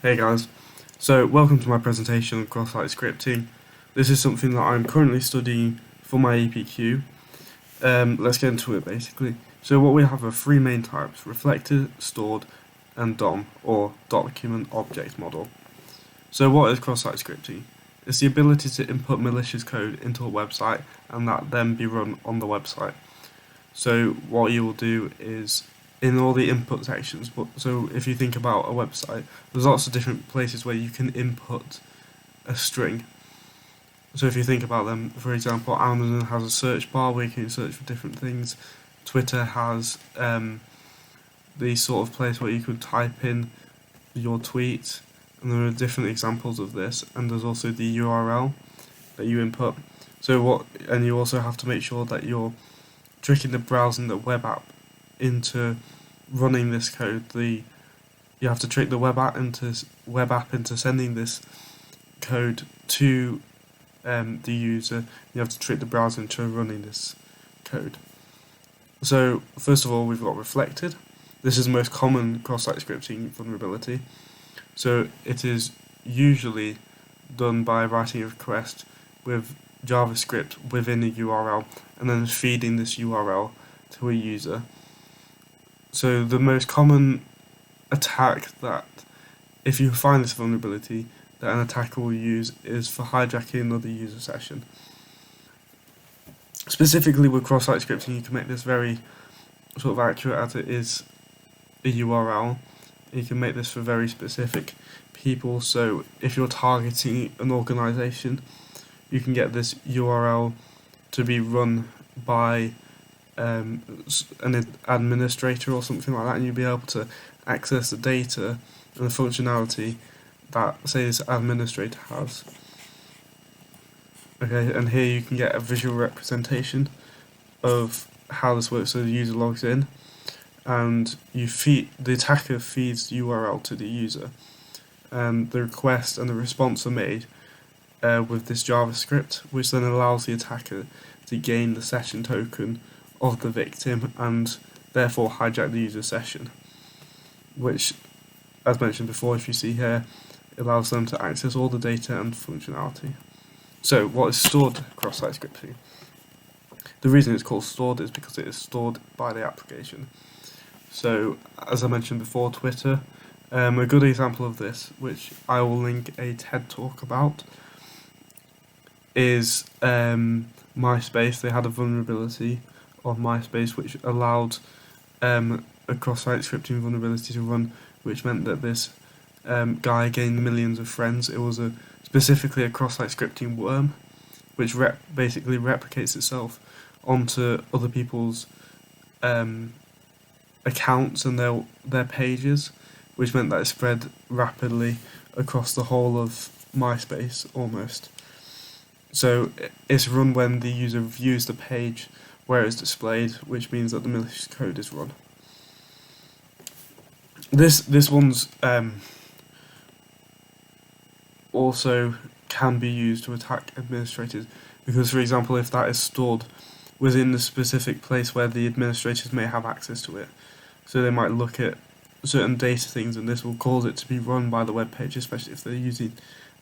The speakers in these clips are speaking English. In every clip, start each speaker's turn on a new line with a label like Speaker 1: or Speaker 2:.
Speaker 1: Hey guys, so welcome to my presentation on cross-site scripting. This is something that I'm currently studying for my APQ. Let's get into it basically. So what we have are three main types: reflected, stored, and DOM, or document object model. So what is cross-site scripting? It's the ability to input malicious code into a website and that then be run on the website. So what you will do is in all the input sections, so if you think about a website, there's lots of different places where you can input a string. So if you think about them, for example, Amazon has a search bar where you can search for different things. Twitter has the sort of place where you could type in your tweet, and there are different examples of this. And there's also the URL that you input. And you also have to make sure that you're tricking the browser and the web app into running this code. You have to trick the web app into sending this code to the user. You have to trick the browser into running this code. So first of all, we've got reflected. This is the most common cross-site scripting vulnerability. So it is usually done by writing a request with JavaScript within a URL and then feeding this URL to a user. So the most common attack that, if you find this vulnerability, that an attacker will use is for hijacking another user session. Specifically with cross-site scripting, you can make this very sort of accurate as it is a URL. You can make this for very specific people. So if you're targeting an organization, you can get this URL to be run by an administrator or something like that, and you'll be able to access the data and the functionality that, say, this administrator has. Okay, and here you can get a visual representation of how this works. So the user logs in, and the attacker feeds the URL to the user, and the request and the response are made with this JavaScript, which then allows the attacker to gain the session token of the victim and therefore hijack the user session, which, as mentioned before, if you see here, allows them to access all the data and functionality. So what is stored cross-site scripting? The reason it's called stored is because it is stored by the application. So as I mentioned before, Twitter, a good example of this, which I will link a TED talk about, is MySpace. They had a vulnerability of MySpace which allowed a cross-site scripting vulnerability to run, which meant that this guy gained millions of friends. It was specifically a cross-site scripting worm, which basically replicates itself onto other people's accounts and their pages, which meant that it spread rapidly across the whole of MySpace almost. So it's run when the user views the page where it's displayed, which means that the malicious code is run. This one's also can be used to attack administrators, because, for example, if that is stored within the specific place where the administrators may have access to it, so they might look at certain data things, and this will cause it to be run by the web page, especially if they're using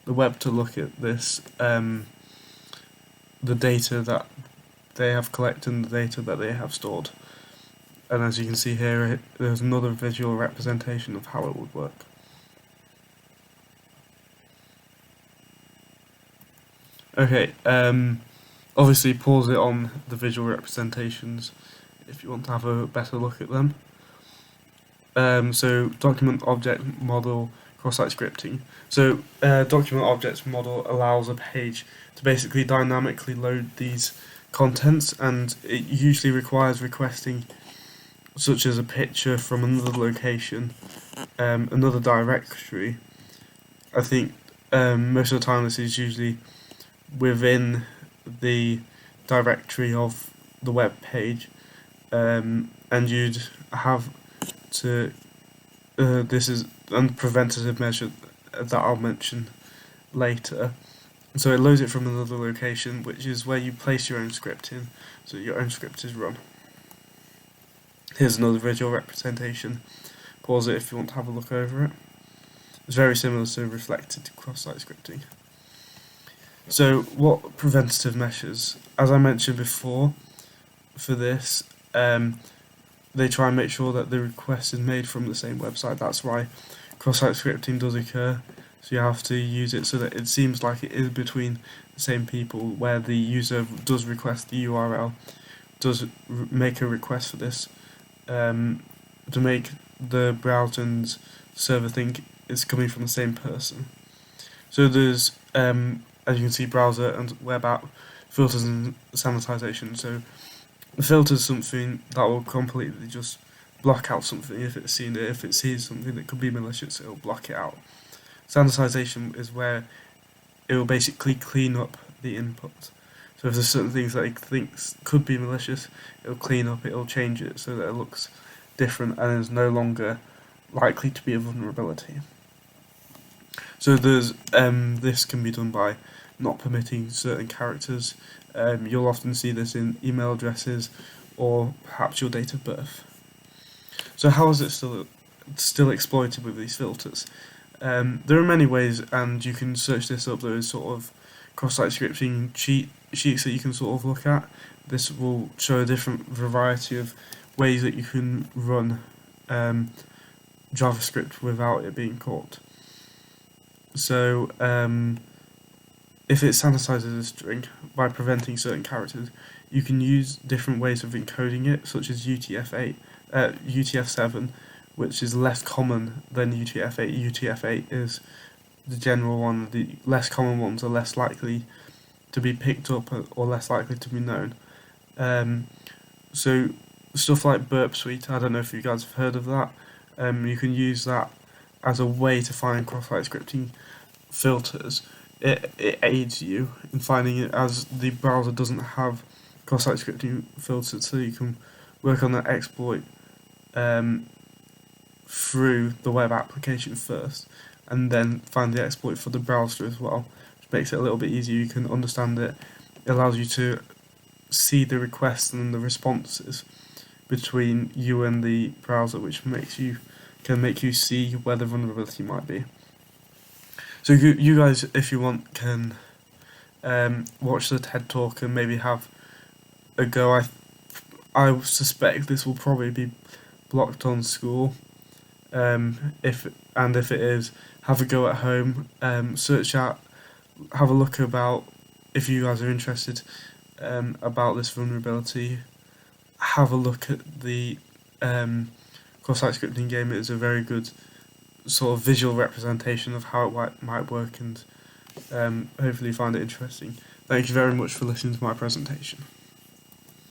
Speaker 1: the web to look at this the data that they have collected and the data that they have stored. And as you can see here, there's another visual representation of how it would work. Okay, obviously pause it on the visual representations if you want to have a better look at them. So document object model cross-site scripting. So document object model allows a page to basically dynamically load these contents, and it usually requires requesting such as a picture from another location, another directory. I think most of the time this is usually within the directory of the web page, and you'd have to this is a preventative measure that I'll mention later. So it loads it from another location, which is where you place your own script in, so your own script is run. Here's another visual representation. Pause it if you want to have a look over it. It's very similar to reflected cross-site scripting. So what preventative measures? As I mentioned before, for this, they try and make sure that the request is made from the same website. That's why cross-site scripting does occur. So you have to use it so that it seems like it is between the same people, where the user does request the URL, does make a request for this, to make the browser and server think it's coming from the same person. So there's, as you can see, browser and web app filters and sanitization. So the filter is something that will completely just block out something if it's seen it. If it sees something that could be malicious, it will block it out. Sanitization is where it will basically clean up the input. So if there's certain things that it thinks could be malicious, it'll clean up, it'll change it so that it looks different and is no longer likely to be a vulnerability. So there's this can be done by not permitting certain characters. You'll often see this in email addresses or perhaps your date of birth. So how is it still exploited with these filters? There are many ways, and you can search this up. There is sort of cross-site scripting sheets that you can sort of look at. This will show a different variety of ways that you can run JavaScript without it being caught. So if it sanitizes a string by preventing certain characters, you can use different ways of encoding it, such as UTF-7, which is less common than UTF-8. UTF-8 is the general one. The less common ones are less likely to be picked up or less likely to be known. So stuff like Burp Suite, I don't know if you guys have heard of that. You can use that as a way to find cross-site scripting filters. It aids you in finding it, as the browser doesn't have cross-site scripting filters, so you can work on that exploit through the web application first, and then find the exploit for the browser as well, which makes it a little bit easier. You can understand it. It allows you to see the requests and the responses between you and the browser, which can make you see where the vulnerability might be. So you guys, if you want, can watch the TED Talk and maybe have a go. I suspect this will probably be blocked on school. If it is, have a go at home. Search out, have a look about, if you guys are interested about this vulnerability. Have a look at the cross-site scripting game. It is a very good sort of visual representation of how it might work, and hopefully you find it interesting. Thank you very much for listening to my presentation.